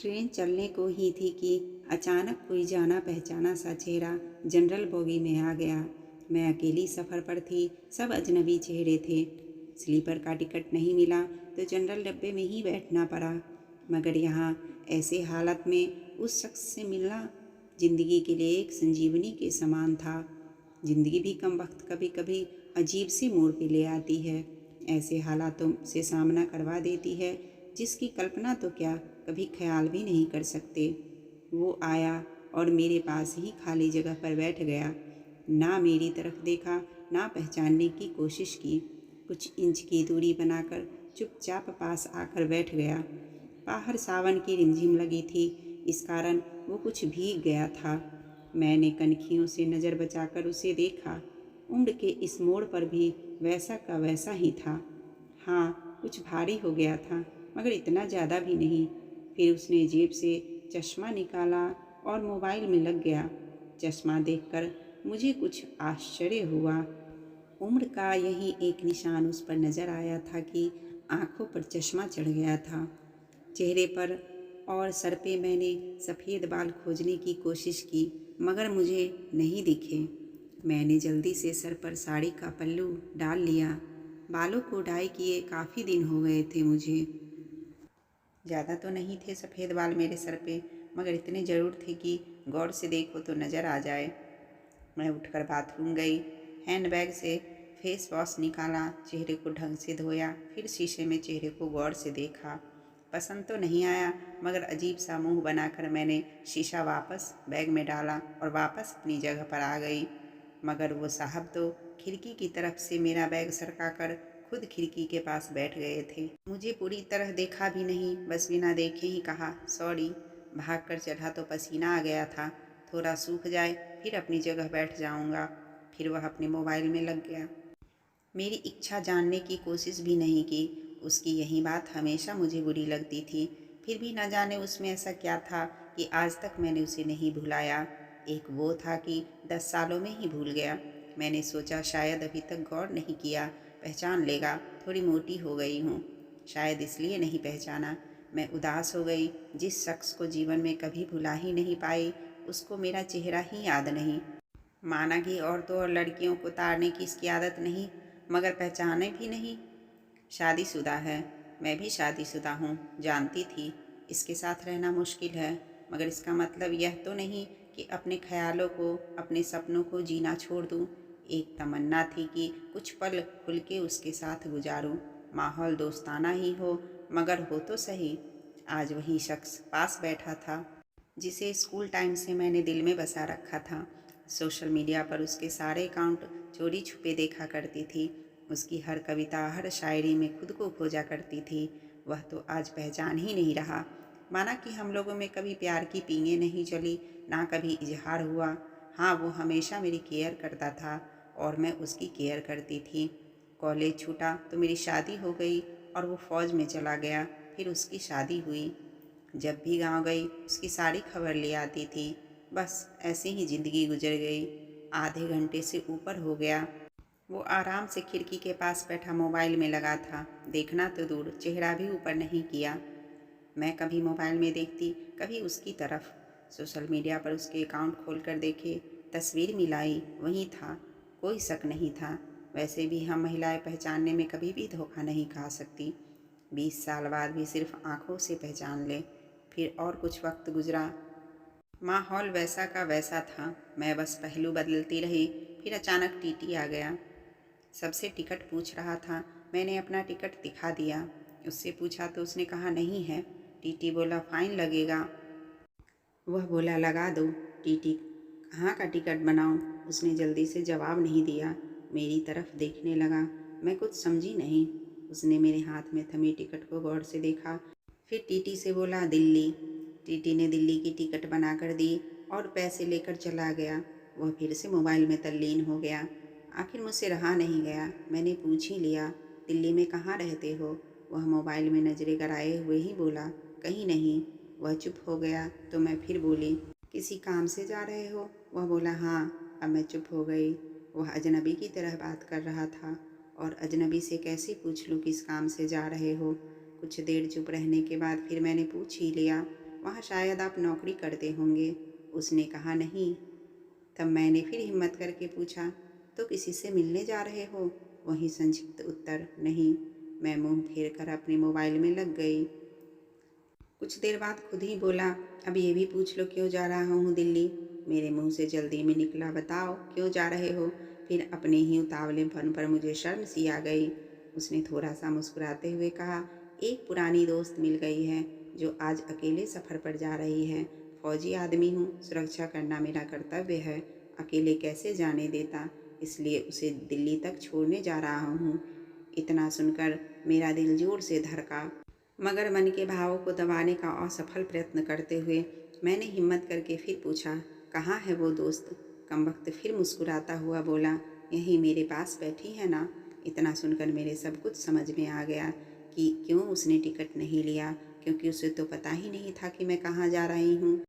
Train चलने को ही थी कि अचानक कोई जाना पहचाना सा चेहरा जनरल बोगी में आ गया। मैं अकेली सफ़र पर थी, सब अजनबी चेहरे थे। स्लीपर का टिकट नहीं मिला तो जनरल डब्बे में ही बैठना पड़ा। मगर यहाँ ऐसे हालत में उस शख्स से मिलना ज़िंदगी के लिए एक संजीवनी के समान था। ज़िंदगी भी कम वक्त कभी कभी अजीब सी मोड़ पे ले आती है, ऐसे हालातों से सामना करवा देती है जिसकी कल्पना तो क्या कभी ख्याल भी नहीं कर सकते। वो आया और मेरे पास ही खाली जगह पर बैठ गया। ना मेरी तरफ देखा, ना पहचानने की कोशिश की। कुछ इंच की दूरी बनाकर चुपचाप पास आकर बैठ गया। बाहर सावन की रिमझिम लगी थी, इस कारण वो कुछ भीग गया था। मैंने कनखियों से नज़र बचाकर उसे देखा। उम्र के इस मोड़ पर भी वैसा का वैसा ही था। हाँ, कुछ भारी हो गया था, मगर इतना ज़्यादा भी नहीं। फिर उसने जेब से चश्मा निकाला और मोबाइल में लग गया। चश्मा देखकर मुझे कुछ आश्चर्य हुआ। उम्र का यही एक निशान उस पर नज़र आया था कि आंखों पर चश्मा चढ़ गया था। चेहरे पर और सर पे मैंने सफ़ेद बाल खोजने की कोशिश की, मगर मुझे नहीं दिखे। मैंने जल्दी से सर पर साड़ी का पल्लू डाल लिया। बालों को डाई किए काफ़ी दिन हो गए थे मुझे। ज़्यादा तो नहीं थे सफ़ेद बाल मेरे सर पे, मगर इतने ज़रूर थे कि गौर से देखो तो नज़र आ जाए। मैं उठकर बाथरूम गई, हैंडबैग से फेस वॉश निकाला, चेहरे को ढंग से धोया, फिर शीशे में चेहरे को गौर से देखा। पसंद तो नहीं आया, मगर अजीब सा मुंह बनाकर मैंने शीशा वापस बैग में डाला और वापस अपनी जगह पर आ गई। मगर वो साहब तो खिड़की की तरफ से मेरा बैग सरकाकर खुद खिड़की के पास बैठ गए थे। मुझे पूरी तरह देखा भी नहीं, बस बिना देखे ही कहा, सॉरी। भाग कर चढ़ा तो पसीना आ गया था, थोड़ा सूख जाए फिर अपनी जगह बैठ जाऊंगा। फिर वह अपने मोबाइल में लग गया। मेरी इच्छा जानने की कोशिश भी नहीं की। उसकी यही बात हमेशा मुझे बुरी लगती थी। फिर भी न जाने उसमें ऐसा क्या था कि आज तक मैंने उसे नहीं भुलाया। एक वो था कि 10 सालों में ही भूल गया। मैंने सोचा शायद अभी तक गौर नहीं किया, पहचान लेगा, थोड़ी मोटी हो गई हूँ, शायद इसलिए नहीं पहचाना। मैं उदास हो गई। जिस शख्स को जीवन में कभी भुला ही नहीं पाई, उसको मेरा चेहरा ही याद नहीं। माना कि औरतों और लड़कियों को ताड़ने की इसकी आदत नहीं, मगर पहचाने भी नहीं। शादीशुदा है, मैं भी शादीशुदा हूँ, जानती थी। इसके साथ रहना मुश्किल है, मगर इसका मतलब यह तो नहीं कि अपने ख्यालों को, अपने सपनों को जीना छोड़ दूँ। एक तमन्ना थी कि कुछ पल खुल के उसके साथ गुजारूँ। माहौल दोस्ताना ही हो, मगर हो तो सही। आज वही शख्स पास बैठा था जिसे स्कूल टाइम से मैंने दिल में बसा रखा था। सोशल मीडिया पर उसके सारे अकाउंट चोरी छुपे देखा करती थी। उसकी हर कविता, हर शायरी में खुद को खोजा करती थी। वह तो आज पहचान ही नहीं रहा। माना कि हम लोगों में कभी प्यार की पींगें नहीं चली, ना कभी इजहार हुआ। हाँ, वो हमेशा मेरी केयर करता था और मैं उसकी केयर करती थी। कॉलेज छूटा तो मेरी शादी हो गई और वो फ़ौज में चला गया। फिर उसकी शादी हुई। जब भी गांव गई उसकी सारी खबर ले आती थी। बस ऐसे ही ज़िंदगी गुजर गई। आधे घंटे से ऊपर हो गया। वो आराम से खिड़की के पास बैठा मोबाइल में लगा था। देखना तो दूर, चेहरा भी ऊपर नहीं किया। मैं कभी मोबाइल में देखती, कभी उसकी तरफ। सोशल मीडिया पर उसके अकाउंट खोलकर देखे, तस्वीर मिलाई, वही था। कोई शक नहीं था। वैसे भी हम महिलाएं पहचानने में कभी भी धोखा नहीं खा सकती। 20 साल बाद भी सिर्फ आंखों से पहचान ले। फिर और कुछ वक्त गुजरा। माहौल वैसा का वैसा था। मैं बस पहलू बदलती रही। फिर अचानक टीटी आ गया। सबसे टिकट पूछ रहा था। मैंने अपना टिकट दिखा दिया। उससे पूछा तो उसने कहा नहीं है। टीटी बोला फाइन लगेगा। वह बोला लगा दो। टीटी कहाँ का टिकट बनाऊँ? उसने जल्दी से जवाब नहीं दिया। मेरी तरफ देखने लगा। मैं कुछ समझी नहीं। उसने मेरे हाथ में थमी टिकट को गौर से देखा। फिर टीटी से बोला दिल्ली। टीटी ने दिल्ली की टिकट बना कर दी और पैसे लेकर चला गया। वह फिर से मोबाइल में तल्लीन हो गया। आखिर मुझसे रहा नहीं गया। मैंने पूछ ही लिया, दिल्ली में कहाँ रहते हो? वह मोबाइल में नजरें गड़ाए हुए ही बोला, कहीं नहीं। वह चुप हो गया तो मैं फिर बोली, किसी काम से जा रहे हो? वह बोला हाँ। अब मैं चुप हो गई। वह अजनबी की तरह बात कर रहा था और अजनबी से कैसे पूछ लूँ किस काम से जा रहे हो। कुछ देर चुप रहने के बाद फिर मैंने पूछ ही लिया, वहाँ शायद आप नौकरी करते होंगे। उसने कहा नहीं। तब मैंने फिर हिम्मत करके पूछा, तो किसी से मिलने जा रहे हो? वही संक्षिप्त उत्तर, नहीं। मैं मुंह फेर कर अपने मोबाइल में लग गई। कुछ देर बाद खुद ही बोला, अब ये भी पूछ लो क्यों जा रहा हूँ दिल्ली। मेरे मुंह से जल्दी में निकला, बताओ क्यों जा रहे हो। फिर अपने ही उतावलेपन पर मुझे शर्म सी आ गई। उसने थोड़ा सा मुस्कुराते हुए कहा, एक पुरानी दोस्त मिल गई है जो आज अकेले सफ़र पर जा रही है। फौजी आदमी हूँ, सुरक्षा करना मेरा कर्तव्य है। अकेले कैसे जाने देता, इसलिए उसे दिल्ली तक छोड़ने जा रहा हूँ। इतना सुनकर मेरा दिल जोर से धड़का, मगर मन के भावों को दबाने का असफल प्रयत्न करते हुए मैंने हिम्मत करके फिर पूछा, कहाँ है वो दोस्त। कमबख्त फिर मुस्कुराता हुआ बोला, यहीं मेरे पास बैठी है ना। इतना सुनकर मेरे सब कुछ समझ में आ गया कि क्यों उसने टिकट नहीं लिया, क्योंकि उसे तो पता ही नहीं था कि मैं कहाँ जा रही हूँ।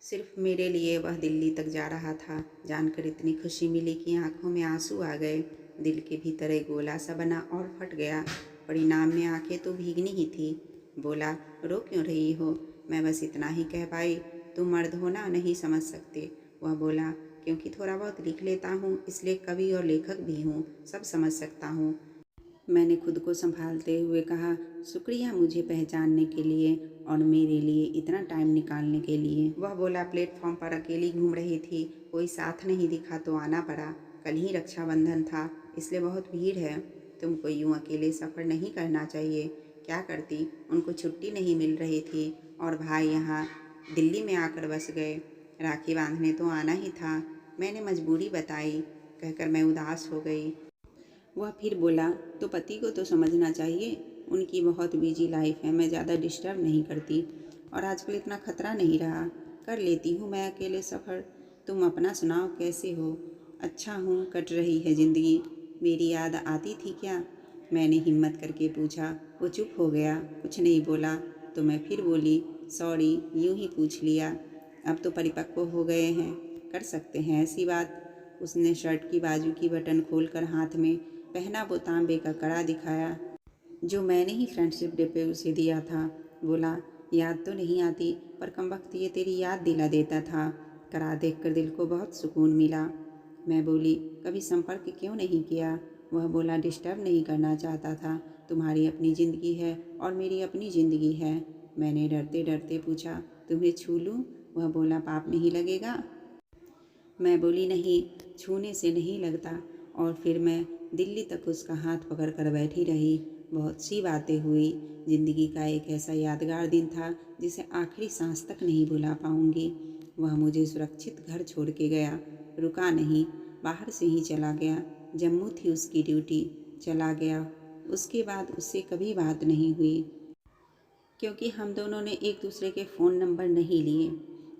सिर्फ मेरे लिए वह दिल्ली तक जा रहा था। जानकर इतनी खुशी मिली कि आंखों में आंसू आ गए। दिल के भीतर एक गोला सा बना और फट गया। परिणाम में आंखें तो भीगनी ही थी। बोला, रो क्यों रही हो। मैं बस इतना ही कह पाई, तुम मर्द हो ना, नहीं समझ सकते। वह बोला, क्योंकि थोड़ा बहुत लिख लेता हूँ, इसलिए कवि और लेखक भी हूँ, सब समझ सकता हूँ। मैंने खुद को संभालते हुए कहा, शुक्रिया मुझे पहचानने के लिए और मेरे लिए इतना टाइम निकालने के लिए। वह बोला, प्लेटफॉर्म पर अकेली घूम रही थी, कोई साथ नहीं दिखा तो आना पड़ा। कल ही रक्षाबंधन था, इसलिए बहुत भीड़ है। तुमको यूँ अकेले सफ़र नहीं करना चाहिए। क्या करती, उनको छुट्टी नहीं मिल रही थी और भाई यहाँ दिल्ली में आकर बस गए। राखी बांधने तो आना ही था। मैंने मजबूरी बताई। कहकर मैं उदास हो गई। वह फिर बोला, तो पति को तो समझना चाहिए, उनकी बहुत बिजी लाइफ है, मैं ज़्यादा डिस्टर्ब नहीं करती और आजकल इतना खतरा नहीं रहा, कर लेती हूँ मैं अकेले सफ़र। तुम अपना सुनाओ, कैसे हो। अच्छा हूँ, कट रही है ज़िंदगी। मेरी याद आती थी क्या। मैंने हिम्मत करके पूछा। वो चुप हो गया, कुछ नहीं बोला। तो मैं फिर बोली, सॉरी, यूँ ही पूछ लिया। अब तो परिपक्व हो गए हैं, कर सकते हैं ऐसी बात। उसने शर्ट की बाजू की बटन खोलकर हाथ में पहना वो तांबे का कड़ा दिखाया जो मैंने ही फ्रेंडशिप डे पे उसे दिया था। बोला, याद तो नहीं आती, पर कमबख्त ये तेरी याद दिला देता था। कड़ा देखकर दिल को बहुत सुकून मिला। मैं बोली, कभी संपर्क क्यों नहीं किया। वह बोला, डिस्टर्ब नहीं करना चाहता था, तुम्हारी अपनी ज़िंदगी है और मेरी अपनी ज़िंदगी है। मैंने डरते डरते पूछा, तुम्हें छू लूँ। वह बोला, पाप नहीं लगेगा। मैं बोली, नहीं, छूने से नहीं लगता। और फिर मैं दिल्ली तक उसका हाथ पकड़ कर बैठी रही। बहुत सी बातें हुई। ज़िंदगी का एक ऐसा यादगार दिन था जिसे आखिरी सांस तक नहीं भुला पाऊंगी। वह मुझे सुरक्षित घर छोड़ के गया, रुका नहीं, बाहर से ही चला गया। जम्मू थी उसकी ड्यूटी, चला गया। उसके बाद उससे कभी बात नहीं हुई, क्योंकि हम दोनों ने एक दूसरे के फ़ोन नंबर नहीं लिए।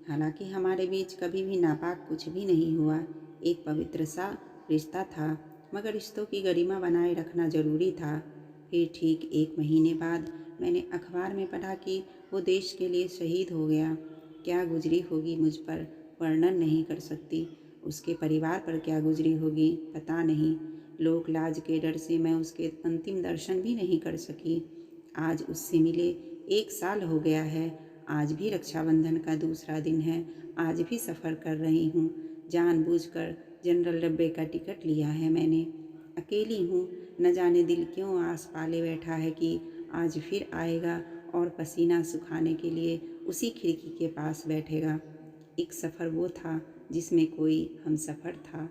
हालांकि हमारे बीच कभी भी नापाक कुछ भी नहीं हुआ। एक पवित्र सा रिश्ता था, मगर रिश्तों की गरिमा बनाए रखना ज़रूरी था। फिर ठीक 1 महीने बाद मैंने अखबार में पढ़ा कि वो देश के लिए शहीद हो गया। क्या गुजरी होगी मुझ पर, वर्णन नहीं कर सकती। उसके परिवार पर क्या गुजरी होगी, पता नहीं। लोक लाज के डर से मैं उसके अंतिम दर्शन भी नहीं कर सकी। आज उससे मिले 1 साल हो गया है। आज भी रक्षाबंधन का दूसरा दिन है। आज भी सफ़र कर रही हूँ। जानबूझकर जनरल डब्बे का टिकट लिया है मैंने। अकेली हूँ, न जाने दिल क्यों आस पाले बैठा है कि आज फिर आएगा और पसीना सुखाने के लिए उसी खिड़की के पास बैठेगा। एक सफ़र वो था जिसमें कोई हमसफ़र था।